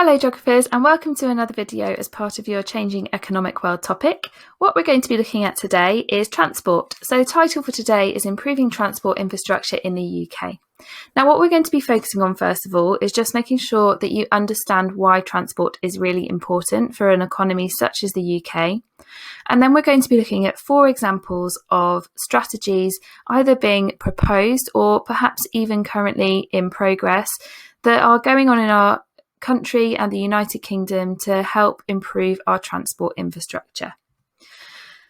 Hello geographers, and welcome to another video as part of your Changing Economic World topic. What we're going to be looking at today is transport. So the title for today is Improving Transport Infrastructure in the UK. Now what we're going to be focusing on first of all is just making sure that you understand why transport is really important for an economy such as the UK. And then we're going to be looking at 4 examples of strategies either being proposed or perhaps even currently in progress that are going on in our country and the United Kingdom to help improve our transport infrastructure.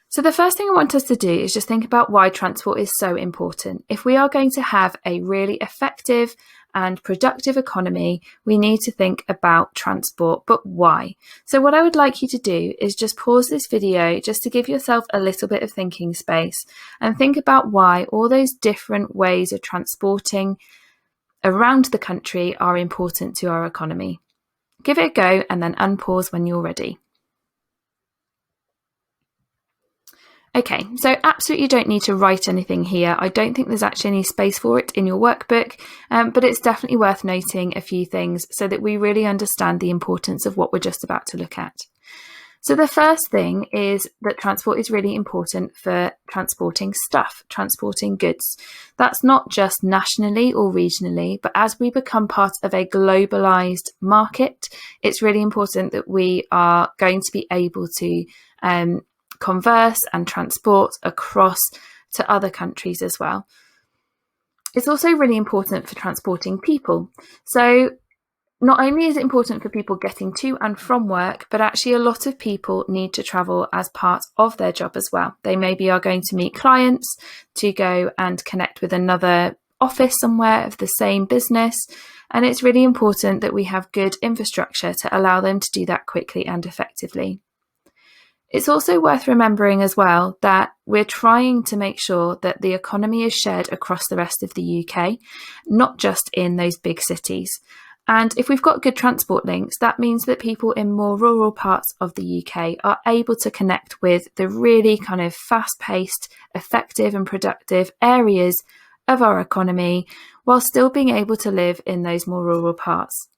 So the first thing I want us to do is just think about why transport is so important. If we are going to have a really effective and productive economy, we need to think about transport, but why? So what I would like you to do is just pause this video just to give yourself a little bit of thinking space and think about why all those different ways of transporting around the country are important to our economy. Give it a go and then unpause when you're ready. Okay, so absolutely don't need to write anything here. I don't think there's actually any space for it in your workbook, but it's definitely worth noting a few things so that we really understand the importance of what we're just about to look at. So the first thing is that transport is really important for transporting stuff, transporting goods. That's not just nationally or regionally, but as we become part of a globalised market, it's really important that we are going to be able to converse and transport across to other countries as well. It's also really important for transporting people. So not only is it important for people getting to and from work, but actually a lot of people need to travel as part of their job as well. They maybe are going to meet clients, to go and connect with another office somewhere of the same business. And it's really important that we have good infrastructure to allow them to do that quickly and effectively. It's also worth remembering as well that we're trying to make sure that the economy is shared across the rest of the UK, not just in those big cities. And if we've got good transport links, that means that people in more rural parts of the UK are able to connect with the really kind of fast-paced, effective and productive areas of our economy while still being able to live in those more rural parts.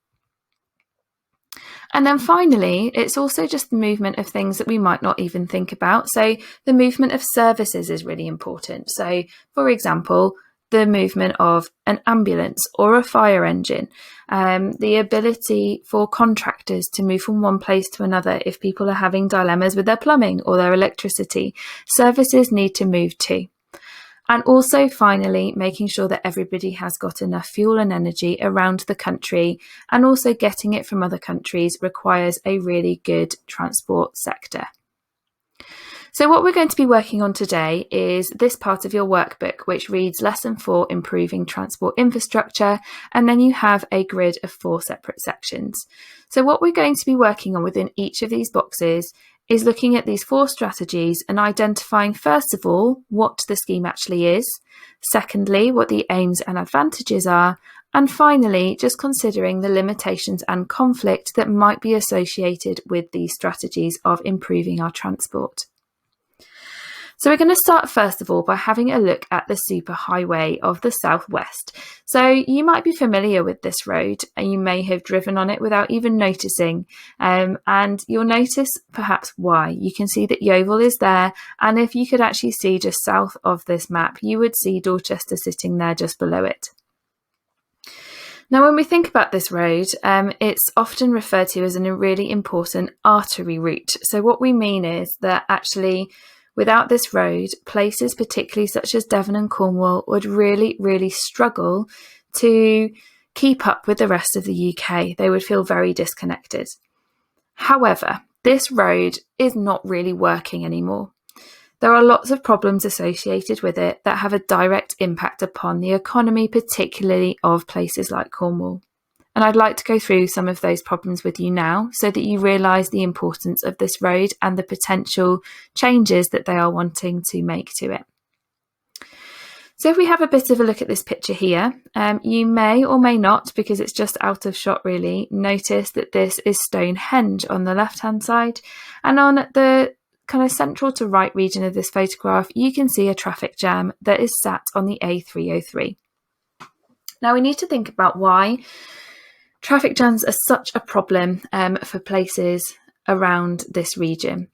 And then finally, it's also just the movement of things that we might not even think about. So the movement of services is really important. So for example, the movement of an ambulance or a fire engine, the ability for contractors to move from one place to another if people are having dilemmas with their plumbing or their electricity. Services need to move too. And also finally, making sure that everybody has got enough fuel and energy around the country, and also getting it from other countries requires a really good transport sector. So what we're going to be working on today is this part of your workbook, which reads Lesson 4, Improving Transport Infrastructure, and then you have a grid of 4 separate sections. So what we're going to be working on within each of these boxes is looking at these 4 strategies and identifying, first of all, what the scheme actually is, secondly, what the aims and advantages are, and finally, just considering the limitations and conflict that might be associated with these strategies of improving our transport. So we're going to start first of all by having a look at the Superhighway of the Southwest. So you might be familiar with this road and you may have driven on it without even noticing, and you'll notice perhaps why. You can see that Yeovil is there, and if you could actually see just south of this map, you would see Dorchester sitting there just below it. Now, when we think about this road, it's often referred to as a really important artery route. So what we mean is that actually without this road, places particularly such as Devon and Cornwall would really, really struggle to keep up with the rest of the UK. They would feel very disconnected. However, this road is not really working anymore. There are lots of problems associated with it that have a direct impact upon the economy, particularly of places like Cornwall. And I'd like to go through some of those problems with you now so that you realise the importance of this road and the potential changes that they are wanting to make to it. So if we have a bit of a look at this picture here, you may or may not, because it's just out of shot really, notice that this is Stonehenge on the left-hand side, and on the kind of central to right region of this photograph, you can see a traffic jam that is sat on the A303. Now we need to think about why Traffic jams are such a problem for places around this region.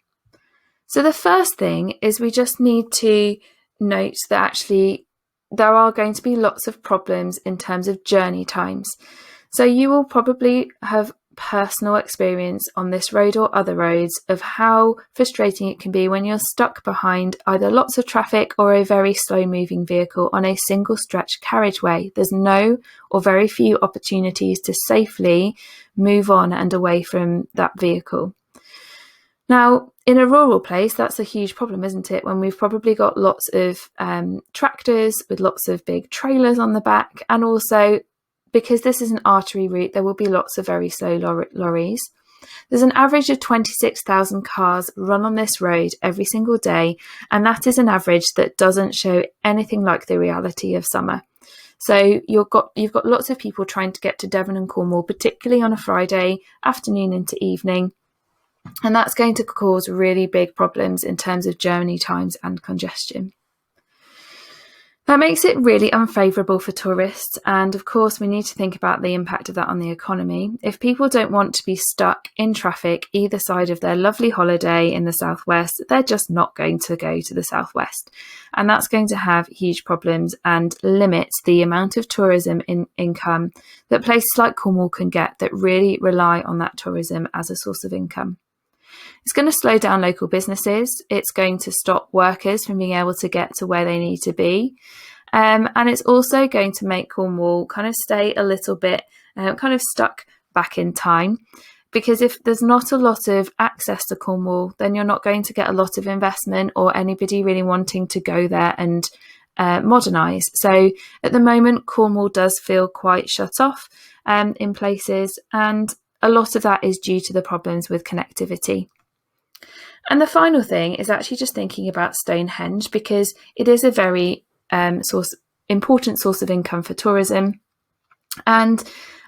So the first thing is we just need to note that actually there are going to be lots of problems in terms of journey times. So you will probably have personal experience on this road or other roads of how frustrating it can be when you're stuck behind either lots of traffic or a very slow moving vehicle on a single stretch carriageway. There's no or very few opportunities to safely move on and away from that vehicle. Now, in a rural place, that's a huge problem, isn't it? When we've probably got lots of tractors with lots of big trailers on the back, and also because this is an artery route, there will be lots of very slow lorries. There's an average of 26,000 cars run on this road every single day, and that is an average that doesn't show anything like the reality of summer. So you've got lots of people trying to get to Devon and Cornwall, particularly on a Friday afternoon into evening, and that's going to cause really big problems in terms of journey times and congestion. That makes it really unfavourable for tourists, and of course we need to think about the impact of that on the economy. If people don't want to be stuck in traffic either side of their lovely holiday in the southwest, they're just not going to go to the southwest, and that's going to have huge problems and limit the amount of tourism income that places like Cornwall can get that really rely on that tourism as a source of income. It's going to slow down local businesses. It's going to stop workers from being able to get to where they need to be. And it's also going to make Cornwall kind of stay a little bit kind of stuck back in time. Because if there's not a lot of access to Cornwall, then you're not going to get a lot of investment or anybody really wanting to go there and modernise. So at the moment, Cornwall does feel quite shut off in places, and a lot of that is due to the problems with connectivity. And the final thing is actually just thinking about Stonehenge, because it is a very important source of income for tourism. And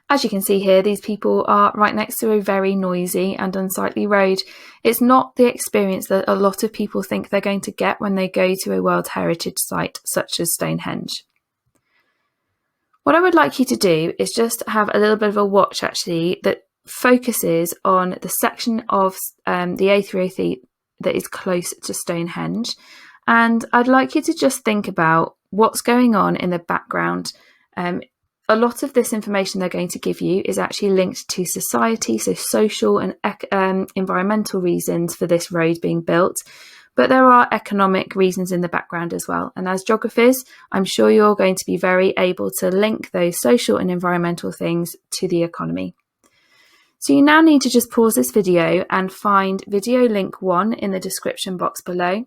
as you can see here, these people are right next to a very noisy and unsightly road. It's not the experience that a lot of people think they're going to get when they go to a World Heritage Site such as Stonehenge. What I would like you to do is just have a little bit of a watch actually that focuses on the section of the A303 that is close to Stonehenge, and I'd like you to just think about what's going on in the background. A lot of this information they're going to give you is actually linked to society, so social and environmental reasons for this road being built, but there are economic reasons in the background as well. And as geographers, I'm sure you're going to be very able to link those social and environmental things to the economy. So you now need to just pause this video and find video link 1 in the description box below.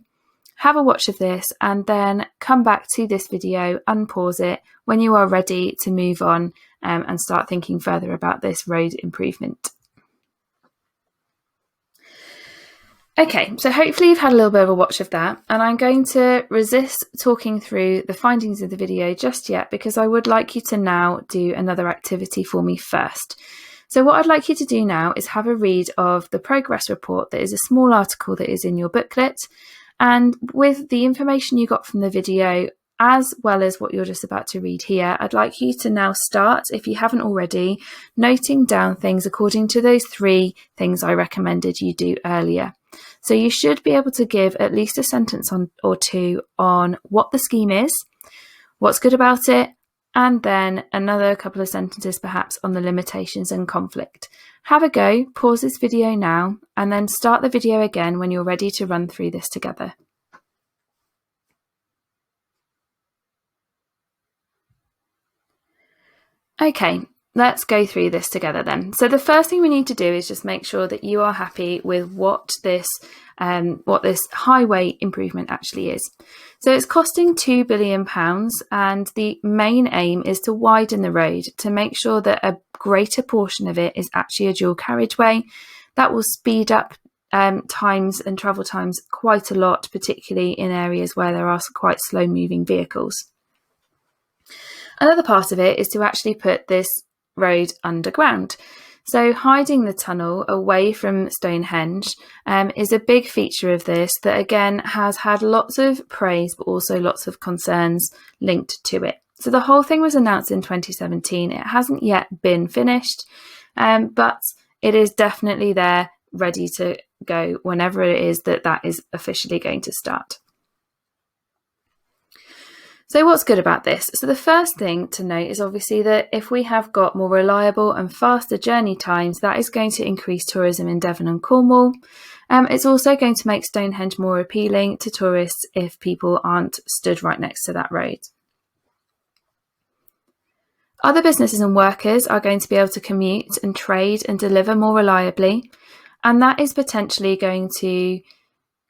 Have a watch of this and then come back to this video, unpause it when you are ready to move on and start thinking further about this road improvement. Okay, so hopefully you've had a little bit of a watch of that, and I'm going to resist talking through the findings of the video just yet because I would like you to now do another activity for me first. So what I'd like you to do now is have a read of the progress report that is a small article that is in your booklet, and with the information you got from the video as well as what you're just about to read here, I'd like you to now start, if you haven't already, noting down things according to those 3 things I recommended you do earlier. So you should be able to give at least a sentence or 2 on what the scheme is, what's good about it, and then another couple of sentences perhaps on the limitations and conflict. Have a go, pause this video now, and then start the video again when you're ready to run through this together. Okay, let's go through this together then. So the first thing we need to do is just make sure that you are happy with what this highway improvement actually is. So it's costing £2 billion, and the main aim is to widen the road to make sure that a greater portion of it is actually a dual carriageway. That will speed up times and travel times quite a lot, particularly in areas where there are quite slow moving vehicles. Another part of it is to actually put this road underground. So hiding the tunnel away from Stonehenge is a big feature of this that again has had lots of praise but also lots of concerns linked to it. So the whole thing was announced in 2017. It hasn't yet been finished, but it is definitely there, ready to go whenever it is that is officially going to start. So what's good about this? So the first thing to note is obviously that if we have got more reliable and faster journey times, that is going to increase tourism in Devon and Cornwall. It's also going to make Stonehenge more appealing to tourists if people aren't stood right next to that road. Other businesses and workers are going to be able to commute and trade and deliver more reliably, and that is potentially going to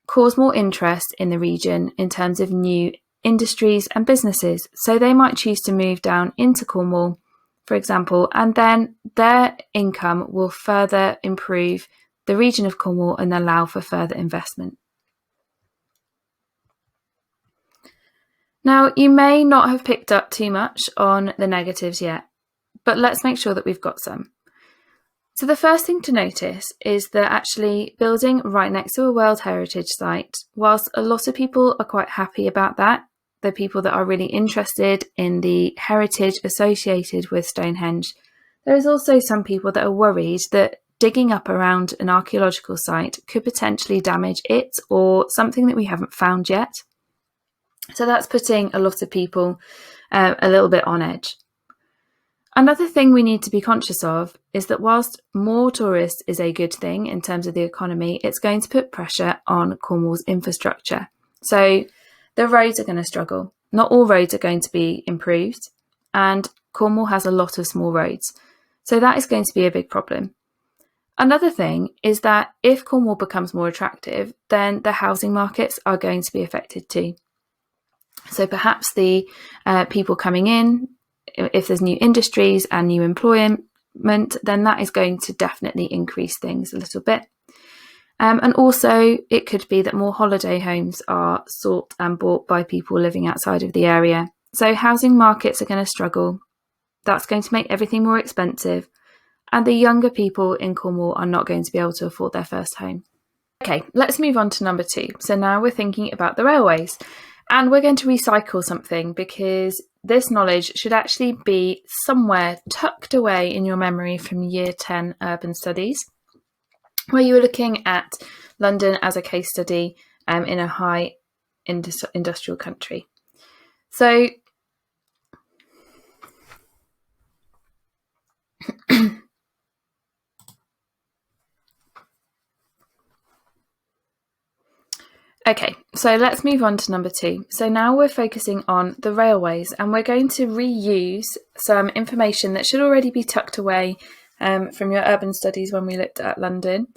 cause more interest in the region in terms of new industries and businesses. So they might choose to move down into Cornwall, for example, and then their income will further improve the region of Cornwall and allow for further investment. Now, you may not have picked up too much on the negatives yet, but let's make sure that we've got some. So the first thing to notice is that actually building right next to a World Heritage Site, whilst a lot of people are quite happy about that, the people that are really interested in the heritage associated with Stonehenge, there is also some people that are worried that digging up around an archaeological site could potentially damage it or something that we haven't found yet. So that's putting a lot of people a little bit on edge. Another thing we need to be conscious of is that whilst more tourists is a good thing in terms of the economy, it's going to put pressure on Cornwall's infrastructure. So the roads are going to struggle. Not all roads are going to be improved, and Cornwall has a lot of small roads. So that is going to be a big problem. Another thing is that if Cornwall becomes more attractive, then the housing markets are going to be affected too. So perhaps the people coming in, if there's new industries and new employment, then that is going to definitely increase things a little bit. And also it could be that more holiday homes are sought and bought by people living outside of the area. So housing markets are going to struggle. That's going to make everything more expensive. And the younger people in Cornwall are not going to be able to afford their first home. Okay, let's move on to number 2. So now we're thinking about the railways. And we're going to recycle something because this knowledge should actually be somewhere tucked away in your memory from Year 10 Urban Studies, where you were looking at London as a case study in a high industrial country. So okay, so let's move on to number 2. So now we're focusing on the railways, and we're going to reuse some information that should already be tucked away from your urban studies when we looked at London,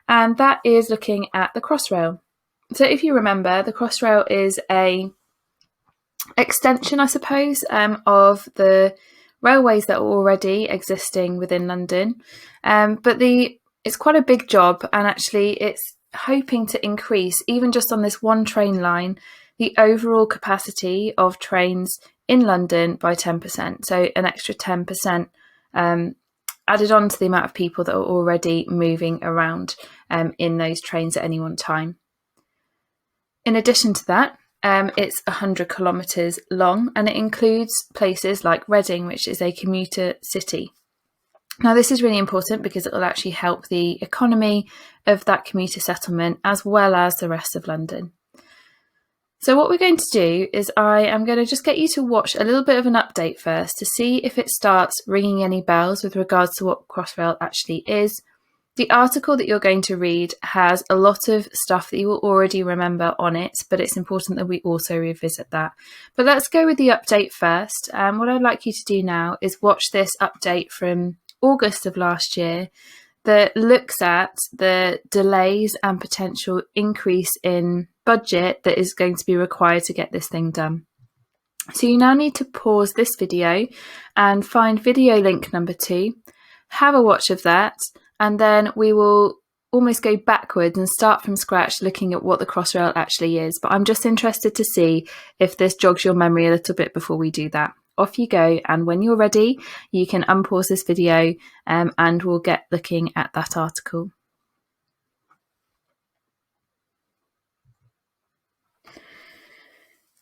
and that is looking at the Crossrail. So if you remember, the Crossrail is a extension, I suppose, of the railways that are already existing within London, but it's quite a big job, and actually it's hoping to increase, even just on this one train line, the overall capacity of trains in London by 10%. So an extra 10% added on to the amount of people that are already moving around in those trains at any one time. In addition to that, it's 100 kilometres long, and it includes places like Reading, which is a commuter city. Now, this is really important because it will actually help the economy of that commuter settlement as well as the rest of London. So what we're going to do is I am going to just get you to watch a little bit of an update first to see if it starts ringing any bells with regards to what Crossrail actually is. The article that you're going to read has a lot of stuff that you will already remember on it, but it's important that we also revisit that. But let's go with the update first. What I'd like you to do now is watch this update from August of last year that looks at the delays and potential increase in budget that is going to be required to get this thing done. So you now need to pause this video and find video link number 2, have a watch of that, and then we will almost go backwards and start from scratch looking at what the Crossrail actually is. But I'm just interested to see if this jogs your memory a little bit before we do that. Off you go, and when you're ready, you can unpause this video and we'll get looking at that article.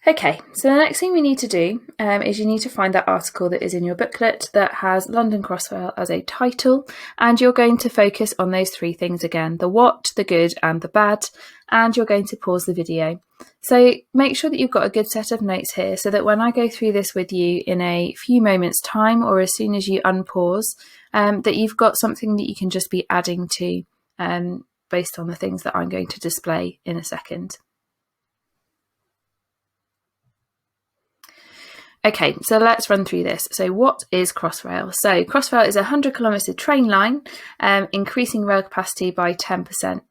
Okay, so the next thing we need to do is you need to find that article that is in your booklet that has London Crossrail as a title, and you're going to focus on those three things again: the what, the good and the bad, and you're going to pause the video. So make sure that you've got a good set of notes here so that when I go through this with you in a few moments time, or as soon as you unpause, that you've got something that you can just be adding to based on the things that I'm going to display in a second. Okay, so let's run through this. So what is Crossrail? So Crossrail is a 100-kilometre train line, increasing rail capacity by 10%.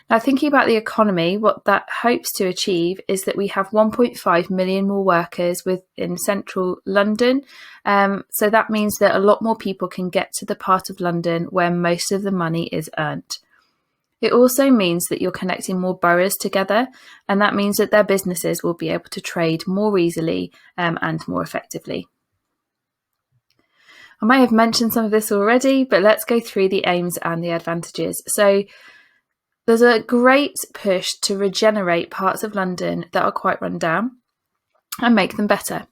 Now, thinking about the economy, what that hopes to achieve is that we have 1.5 million more workers within central London. So that means that a lot more people can get to the part of London where most of the money is earned. It also means that you're connecting more boroughs together, and that means that their businesses will be able to trade more easily and more effectively. I may have mentioned some of this already, but let's go through the aims and the advantages. So there's a great push to regenerate parts of London that are quite run down and make them better.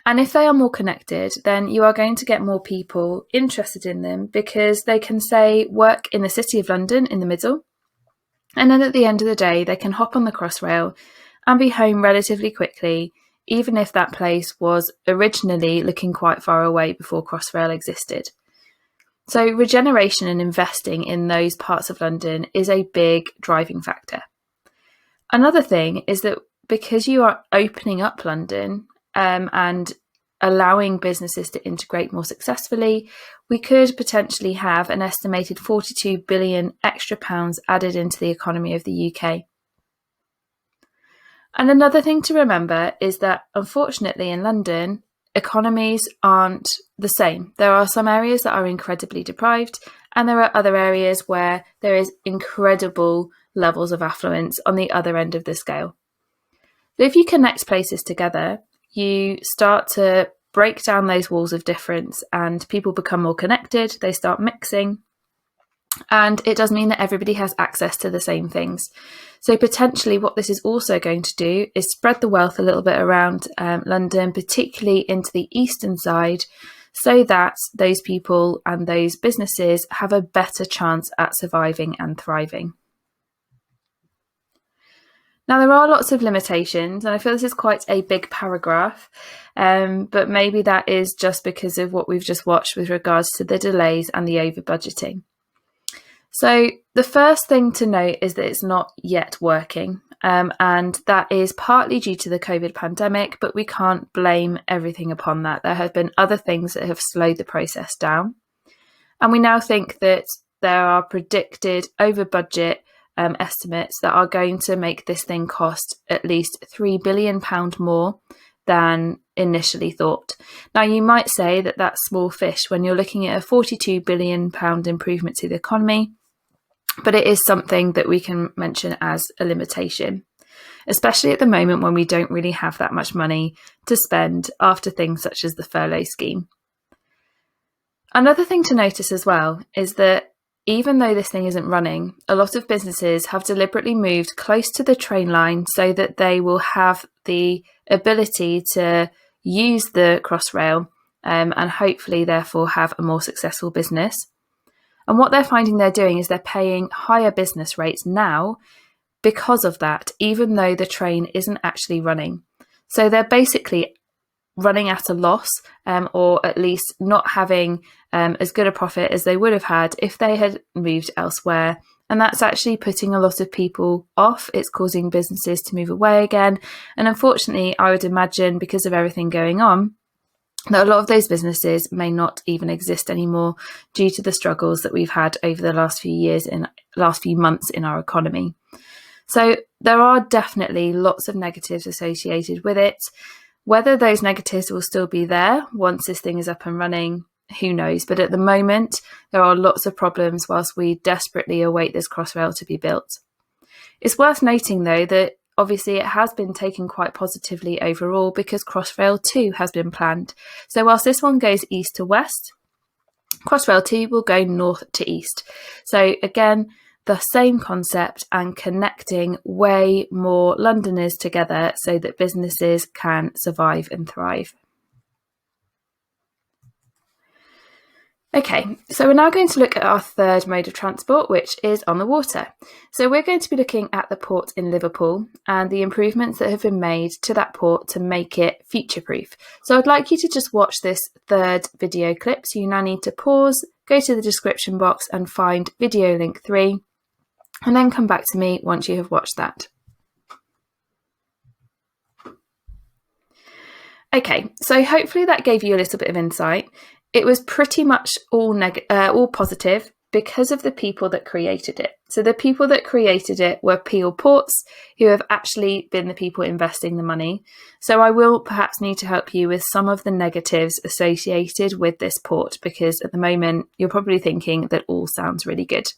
And if they are more connected, then you are going to get more people interested in them because they can, say, work in the City of London in the middle. And then at the end of the day, they can hop on the Crossrail and be home relatively quickly, even if that place was originally looking quite far away before Crossrail existed. So regeneration and investing in those parts of London is a big driving factor. Another thing is that because you are opening up London and allowing businesses to integrate more successfully, we could potentially have an estimated 42 billion extra pounds added into the economy of the UK. And another thing to remember is that, unfortunately, in London, economies aren't the same. There are some areas that are incredibly deprived, and there are other areas where there is incredible levels of affluence on the other end of the scale. So if you connect places together, you start to break down those walls of difference and people become more connected, they start mixing, and it does mean that everybody has access to the same things. So potentially what this is also going to do is spread the wealth a little bit around London, particularly into the eastern side, so that those people and those businesses have a better chance at surviving and thriving. Now, there are lots of limitations, and I feel this is quite a big paragraph, but maybe that is just because of what we've just watched with regards to the delays and the over-budgeting. So the first thing to note is that it's not yet working, and that is partly due to the COVID pandemic, but we can't blame everything upon that. There have been other things that have slowed the process down, and we now think that there are predicted over-budget estimates that are going to make this thing cost at least £3 billion more than initially thought. Now, you might say that that's small fish when you're looking at a £42 billion improvement to the economy, but it is something that we can mention as a limitation, especially at the moment when we don't really have that much money to spend after things such as the furlough scheme. Another thing to notice as well is that even though this thing isn't running, a lot of businesses have deliberately moved close to the train line so that they will have the ability to use the Crossrail and hopefully therefore have a more successful business. And what they're finding they're doing is they're paying higher business rates now because of that, even though the train isn't actually running. So they're basically running at a loss, or at least not having as good a profit as they would have had if they had moved elsewhere. And that's actually putting a lot of people off. It's causing businesses to move away again. And unfortunately, I would imagine because of everything going on, that a lot of those businesses may not even exist anymore due to the struggles that we've had over the last few months in our economy. So there are definitely lots of negatives associated with it. Whether those negatives will still be there once this thing is up and running, who knows? But at the moment, there are lots of problems whilst we desperately await this Crossrail to be built. It's worth noting, though, that obviously it has been taken quite positively overall because Crossrail 2 has been planned. So whilst this one goes east to west, Crossrail 2 will go north to east. So again, the same concept and connecting way more Londoners together so that businesses can survive and thrive. Okay, so we're now going to look at our third mode of transport, which is on the water. So we're going to be looking at the port in Liverpool and the improvements that have been made to that port to make it future-proof. So I'd like you to just watch this third video clip. So you now need to pause, go to the description box and find video link 3, and then come back to me once you have watched that. Okay, so hopefully that gave you a little bit of insight. It was pretty much all positive because of the people that created it. So the people that created it were Peel Ports, who have actually been the people investing the money. So I will perhaps need to help you with some of the negatives associated with this port, because at the moment you're probably thinking that all sounds really good.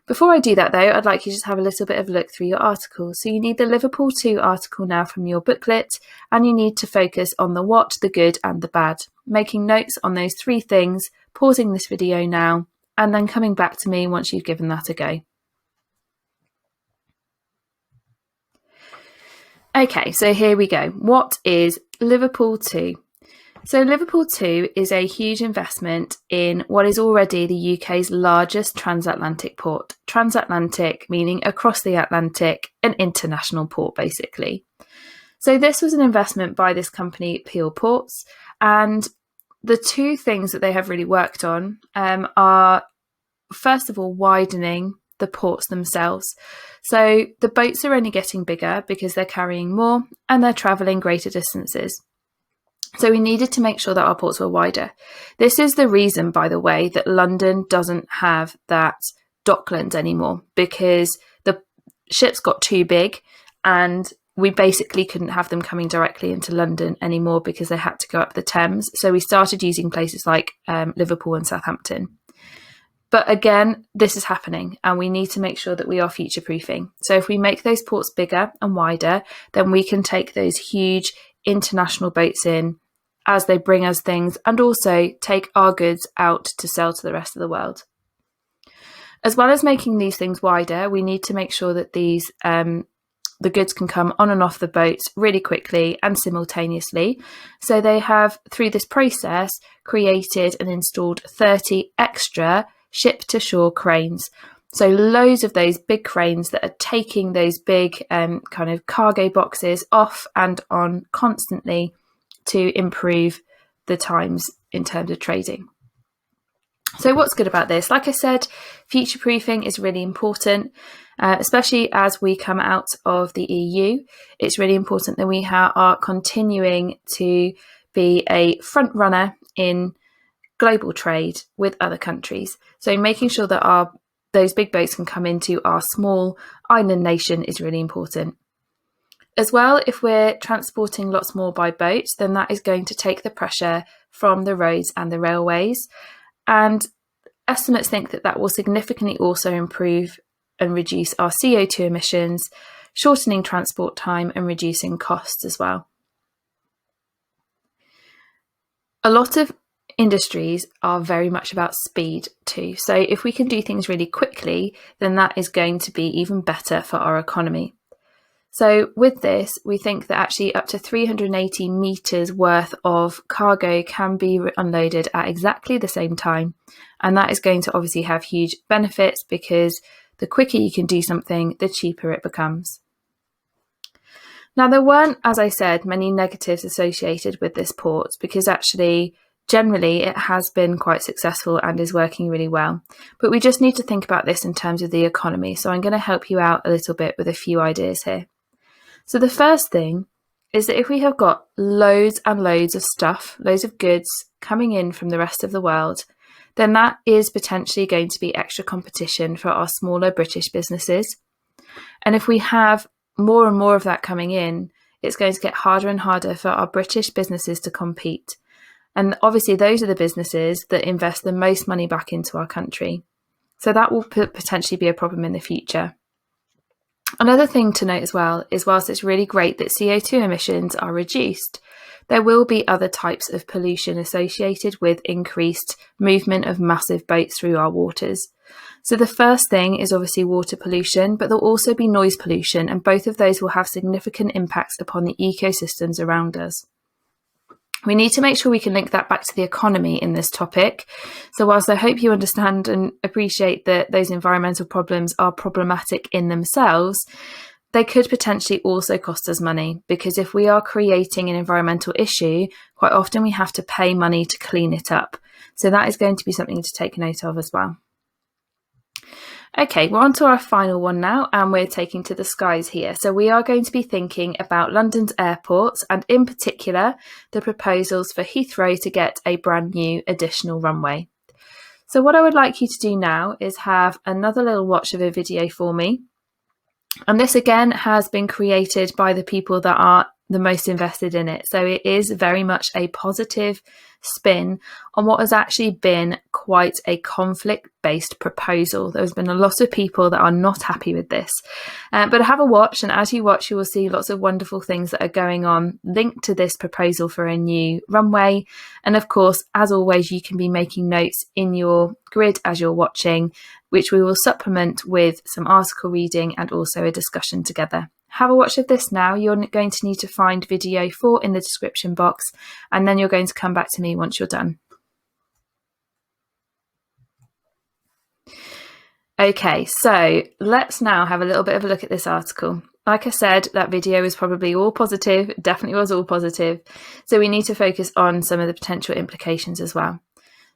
Before I do that though, I'd like you to just have a little bit of a look through your article. So you need the Liverpool 2 article now from your booklet, and you need to focus on the what, the good and the bad, making notes on those 3 things, pausing this video now, and then coming back to me once you've given that a go. Okay, so here we go. What is Liverpool 2? So Liverpool 2 is a huge investment in what is already the UK's largest transatlantic port. Transatlantic meaning across the Atlantic, an international port basically. So this was an investment by this company, Peel Ports, and the 2 things that they have really worked on are, first of all, widening the ports themselves. So the boats are only getting bigger because they're carrying more and they're travelling greater distances. So we needed to make sure that our ports were wider. This is the reason, by the way, that London doesn't have that dockland anymore, because the ships got too big and we basically couldn't have them coming directly into London anymore because they had to go up the Thames. So we started using places like Liverpool and Southampton. But again, this is happening and we need to make sure that we are future-proofing. So if we make those ports bigger and wider, then we can take those huge international boats in as they bring us things and also take our goods out to sell to the rest of the world. As well as making these things wider, we need to make sure that these the goods can come on and off the boats really quickly and simultaneously. So they have, through this process, created and installed 30 extra ship-to-shore cranes. So loads of those big cranes that are taking those big kind of cargo boxes off and on constantly to improve the times in terms of trading. So what's good about this? Like I said, future-proofing is really important, especially as we come out of the EU. It's really important that we are continuing to be a front runner in global trade with other countries. So making sure that those big boats can come into our small island nation is really important. As well, if we're transporting lots more by boat, then that is going to take the pressure from the roads and the railways. And estimates think that that will significantly also improve and reduce our CO2 emissions, shortening transport time and reducing costs as well. A lot of industries are very much about speed too. So if we can do things really quickly, then that is going to be even better for our economy. So with this, we think that actually up to 380 metres worth of cargo can be unloaded at exactly the same time. And that is going to obviously have huge benefits, because the quicker you can do something, the cheaper it becomes. Now, there weren't, as I said, many negatives associated with this port, because actually generally it has been quite successful and is working really well. But we just need to think about this in terms of the economy. So I'm going to help you out a little bit with a few ideas here. So the first thing is that if we have got loads and loads of stuff, loads of goods coming in from the rest of the world, then that is potentially going to be extra competition for our smaller British businesses. And if we have more and more of that coming in, it's going to get harder and harder for our British businesses to compete. And obviously those are the businesses that invest the most money back into our country. So that will potentially be a problem in the future. Another thing to note as well is, whilst it's really great that CO2 emissions are reduced, there will be other types of pollution associated with increased movement of massive boats through our waters. So the first thing is obviously water pollution, but there'll also be noise pollution, and both of those will have significant impacts upon the ecosystems around us. We need to make sure we can link that back to the economy in this topic. So whilst I hope you understand and appreciate that those environmental problems are problematic in themselves, they could potentially also cost us money, because if we are creating an environmental issue, quite often we have to pay money to clean it up. So that is going to be something to take note of as well. Okay, we're on to our final one now, and we're taking to the skies here. So we are going to be thinking about London's airports, and in particular, the proposals for Heathrow to get a brand new additional runway. So what I would like you to do now is have another little watch of a video for me. And this again has been created by the people that are the most invested in it. So it is very much a positive spin on what has actually been quite a conflict-based proposal. There's been a lot of people that are not happy with this. But have a watch, and as you watch, you will see lots of wonderful things that are going on linked to this proposal for a new runway. And of course, as always, you can be making notes in your grid as you're watching, which we will supplement with some article reading and also a discussion together. Have a watch of this now. You're going to need to find video 4 in the description box, and then you're going to come back to me once you're done. Okay, so let's now have a little bit of a look at this article. Like I said, that video is probably all positive, it definitely was all positive. So we need to focus on some of the potential implications as well.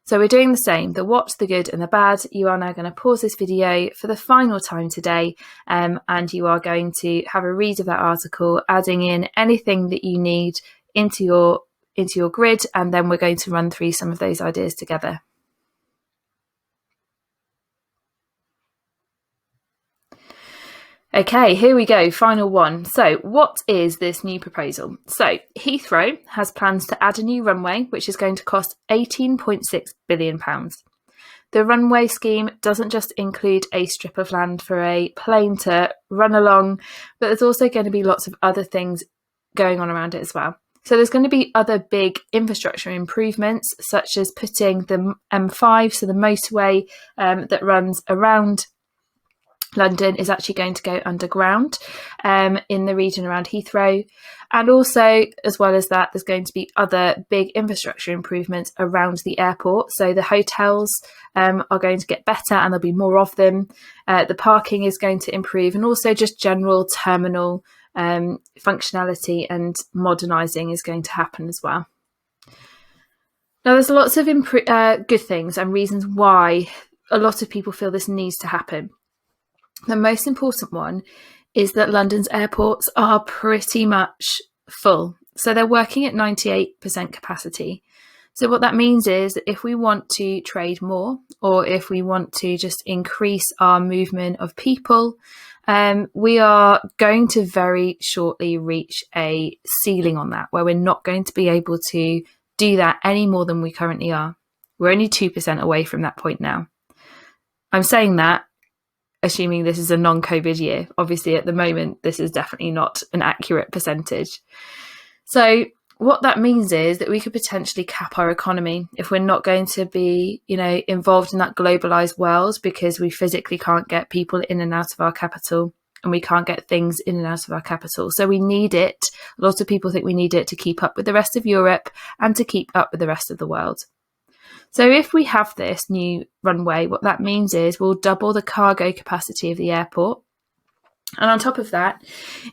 So we're doing the same, the what, the good and the bad. You are now going to pause this video for the final time today, and you are going to have a read of that article, adding in anything that you need into your grid, and then we're going to run through some of those ideas together. Okay, here we go, final one. So what is this new proposal? So Heathrow has plans to add a new runway, which is going to cost £18.6 billion. The runway scheme doesn't just include a strip of land for a plane to run along, but there's also going to be lots of other things going on around it as well. So there's going to be other big infrastructure improvements, such as putting the M5, so the motorway that runs around London, is actually going to go underground in the region around Heathrow. And also, as well as that, there's going to be other big infrastructure improvements around the airport. So the hotels are going to get better and there'll be more of them. The parking is going to improve, and also just general terminal functionality and modernising is going to happen as well. Now, there's lots of good things and reasons why a lot of people feel this needs to happen. The most important one is that London's airports are pretty much full. So they're working at 98% capacity. So what that means is that if we want to trade more, or if we want to just increase our movement of people, we are going to very shortly reach a ceiling on that, where we're not going to be able to do that any more than we currently are. We're only 2% away from that point now. I'm saying that assuming this is a non-COVID year. Obviously, at the moment, this is definitely not an accurate percentage. So what that means is that we could potentially cap our economy if we're not going to be, involved in that globalized world, because we physically can't get people in and out of our capital, and we can't get things in and out of our capital. So we need it. A lot of people think we need it to keep up with the rest of Europe and to keep up with the rest of the world. So if we have this new runway, what that means is we'll double the cargo capacity of the airport. And on top of that,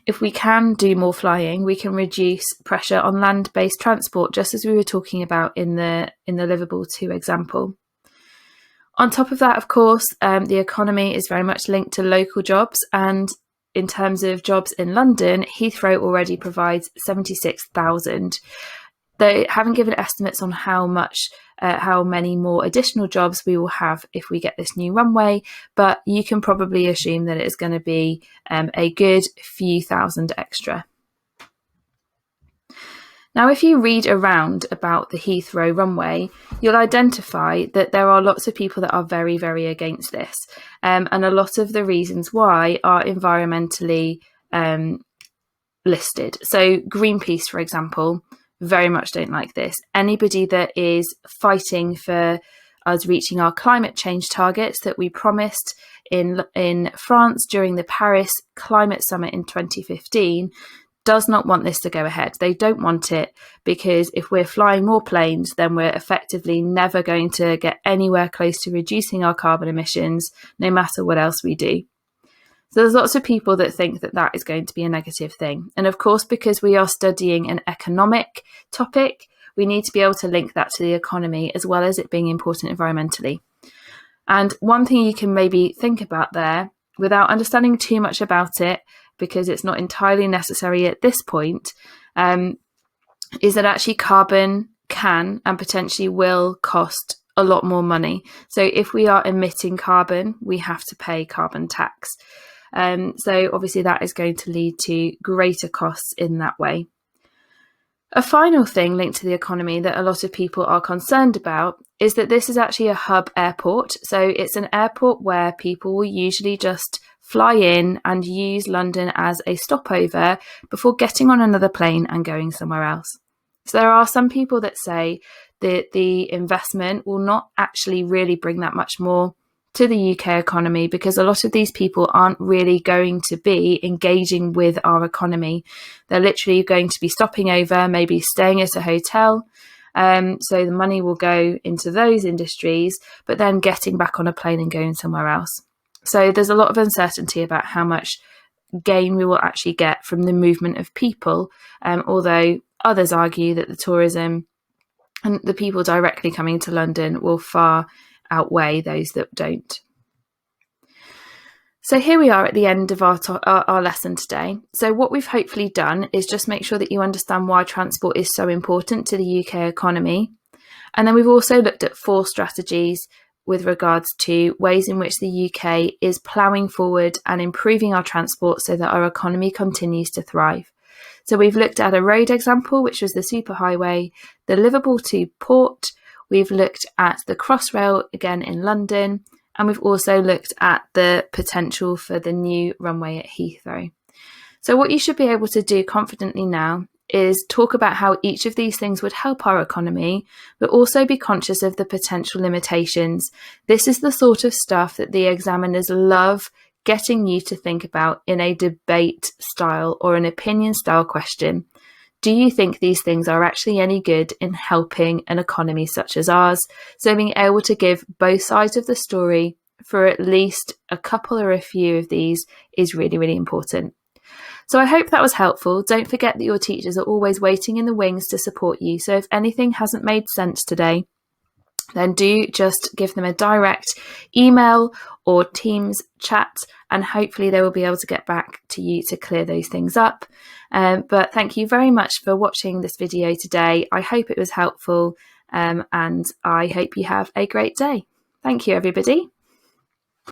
if we can do more flying, we can reduce pressure on land-based transport, just as we were talking about in the Liverpool 2 example. On top of that, of course, the economy is very much linked to local jobs. And in terms of jobs in London, Heathrow already provides 76,000. They haven't given estimates on how many more additional jobs we will have if we get this new runway, but you can probably assume that it's going to be a good few thousand extra. Now, if you read around about the Heathrow runway, you'll identify that there are lots of people that are very, very against this. And a lot of the reasons why are environmentally listed. So Greenpeace, for example, very much don't like this. Anybody that is fighting for us reaching our climate change targets that we promised in France during the Paris Climate Summit in 2015 does not want this to go ahead. They don't want it because if we're flying more planes, then we're effectively never going to get anywhere close to reducing our carbon emissions, no matter what else we do. So there's lots of people that think that that is going to be a negative thing. And of course, because we are studying an economic topic, we need to be able to link that to the economy as well as it being important environmentally. And one thing you can maybe think about there, without understanding too much about it, because it's not entirely necessary at this point, is that actually carbon can and potentially will cost a lot more money. So if we are emitting carbon, we have to pay carbon tax. So obviously that is going to lead to greater costs in that way. A final thing linked to the economy that a lot of people are concerned about is that this is actually a hub airport. So it's an airport where people will usually just fly in and use London as a stopover before getting on another plane and going somewhere else. So there are some people that say that the investment will not actually really bring that much more to the UK economy because a lot of these people aren't really going to be engaging with our economy. They're literally going to be stopping over, maybe staying at a hotel. So the money will go into those industries, but then getting back on a plane and going somewhere else. So there's a lot of uncertainty about how much gain we will actually get from the movement of people, although others argue that the tourism and the people directly coming to London will far outweigh those that don't. So here we are at the end of our lesson today. So what we've hopefully done is just make sure that you understand why transport is so important to the UK economy. And then we've also looked at 4 strategies with regards to ways in which the UK is ploughing forward and improving our transport so that our economy continues to thrive. So we've looked at a road example, which was the Superhighway, the Liverpool to Port. We've looked at the Crossrail again in London, and we've also looked at the potential for the new runway at Heathrow. So what you should be able to do confidently now is talk about how each of these things would help our economy, but also be conscious of the potential limitations. This is the sort of stuff that the examiners love getting you to think about in a debate style or an opinion style question. Do you think these things are actually any good in helping an economy such as ours? So being able to give both sides of the story for at least a couple or a few of these is really, really important. So I hope that was helpful. Don't forget that your teachers are always waiting in the wings to support you. So if anything hasn't made sense today, then do just give them a direct email or Teams chat, and hopefully they will be able to get back to you to clear those things up. But thank you very much for watching this video today. I hope it was helpful, and I hope you have a great day. Thank you, everybody.